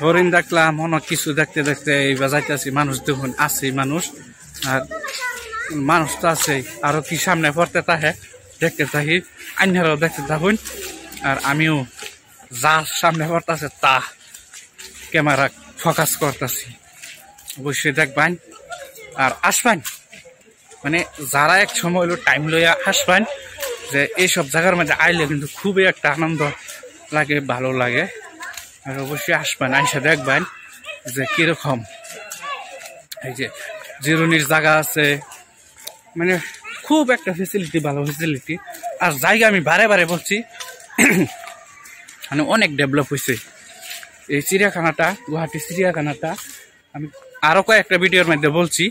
হরিণ দেখলাম, অনেক কিছু দেখতে দেখতে এইবার যাইতেছি। মানুষ দেখুন আছে, মানুষ আর মানুষ তো আছে, আরো কি সামনে পড়তে থাকে দেখতে থাকি, আইনারাও দেখতে থাকুন। আর আমিও যা সামনে পড়তেছে তা ক্যামেরা ফোকাস করতেছি, অবশ্যই দেখবেন আর আসবেন। মানে যারা এক সময় হলো টাইম লইয়া আসবেন, যে এইসব জায়গার মধ্যে আইলে কিন্তু খুবই একটা আনন্দ লাগে, ভালো লাগে। আর অবশ্যই আসবেন, আইসা দেখবেন যে কিরকম এই যে জিরুনির জায়গা আছে, মানে খুব একটা ফেসিলিটি, ভালো ফেসিলিটি। আর জায়গা আমি বারে বারে বলছি, মানে অনেক ডেভেলপ হয়েছে এই চিড়িয়াখানাটা, গুয়াহাটি চিড়িয়াখানাটা। আমি আরো কয়েকটা ভিডিওর মধ্যে বলছি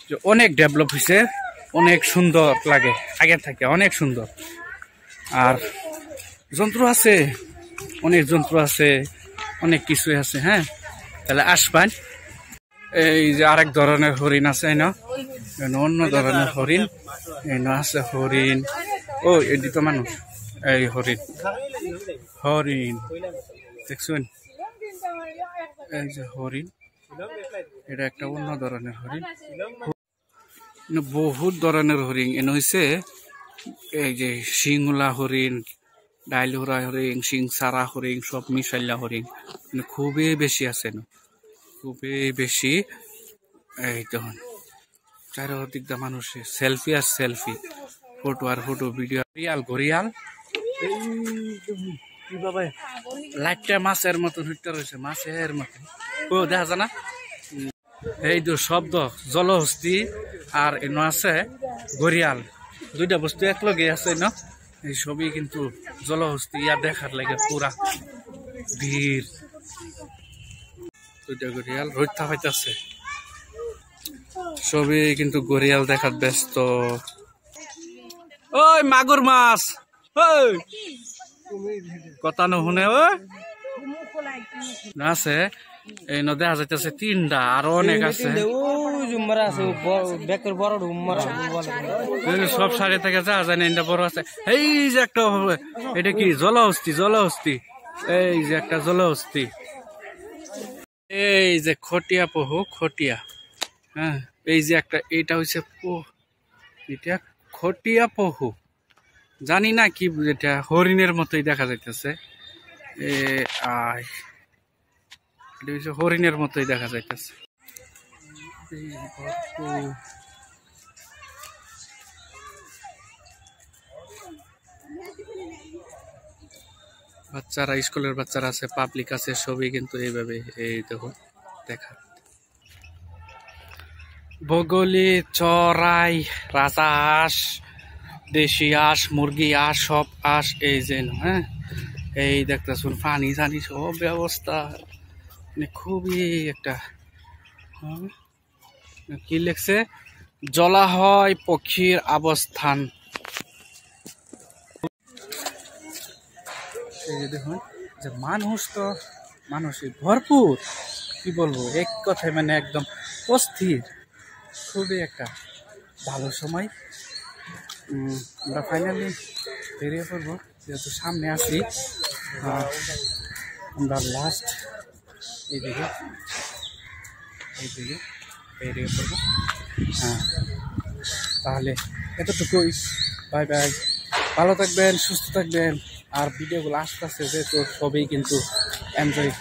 যে অনেক ডেভেলপ হয়েছে, অনেক সুন্দর লাগে, আগে থেকে অনেক সুন্দর। আর যন্ত্র আছে, অনেক যন্ত্র আছে, অনেক কিছুই আছে। হ্যাঁ, তাহলে আসবেন। এই যে আরেক ধরনের হরিণ আছে, অন্য ধরনের হরিণ আছে, হরিণ। ও এটি তো মানুষ, এই হরিণ, হরিণ দেখছেন, এই যে হরিণ, এটা একটা অন্য ধরনের হরিণ। বহুত ধরনের হরিণ এনে হয়েছে, এই যে শিংলা হরিণ, ডাইলুরা হরিণ, শিং সারা হরিণ, সব মিশাইলা হরিণ, মানে খুবই বেশি আছে, খুবই বেশি। এই তখন চারিদিক দা মানুষের সেলফি আর সেলফি, ফটো আর ফটো, ভিডিও। ঘড়িয়াল, ঘড়িয়াল কিভাবে লাইটটা মাছের মতন হইতে রয়েছে, মাছের মতন। ও দেখা যায় না, এই তো শব্দ জলহস্তি আর এনে আছে ঘড়িয়াল, দুইটা বস্তু একলগে আছে না। এই সবই কিন্তু জলহস্তি, ইয়ার দেখার লাগে পুরা ভিড়। দুইটা ঘড়িয়াল রইতা হইতাছে, সবই কিন্তু ঘড়িয়াল দেখার ব্যস্ত। ওই মাগুর মাছ, ওই কথা নুশুনে, ওই আছে এই নদী দেখা যাইতেছে তিনটা, আরো অনেক আছে, সব সারি থেকে যাওয়া যায় না, এটা বড় আছে। এই যে একটা, এটা কি জলহস্তি, জলহস্তি, এই যে একটা জলহস্তি, এই যে খটিয়া পহু, খটিয়া। হ্যাঁ, এই যে একটা, এটা হচ্ছে এটা খটিয়া পহু, জানি না কি, এটা হরিণের মতোই দেখা যাইতেছে। এটা হচ্ছে হরিণের মতোই দেখা যাইতেছে। বাচ্চারা, স্কুলের বাচ্চারা আছে, পাবলিক আছে, সবই কিন্তু এইভাবে এই দেখো দেখা। বগলি, চড়াই, রাজা হাঁস, দেশি হাঁস, মুরগি হাঁস, সব হাঁস এই যে। হ্যাঁ, এই দেখতেছুন পানি জানি সব ব্যবস্থা, মানে খুবই একটা, কি লেখছে, জলাশয় পক্ষীর অবস্থান। এই যে দেখুন যে মানুষ তো মানুষই ভরপুর, কি বলবো, এক কথায় মানে একদম অস্থির, খুবই একটা ভালো সময়। আমরা ফাইনালি বেরিয়ে পড়বো, যেহেতু সামনে আছি। আমরা লাস্ট এইদিকে বেরিয়ে পড়বো। হ্যাঁ, তাহলে এতটুকুই, বাই বাই, ভালো থাকবেন, সুস্থ থাকবেন। আর ভিডিওগুলো আসতেছে যেহেতু সবই কিন্তু এনজয়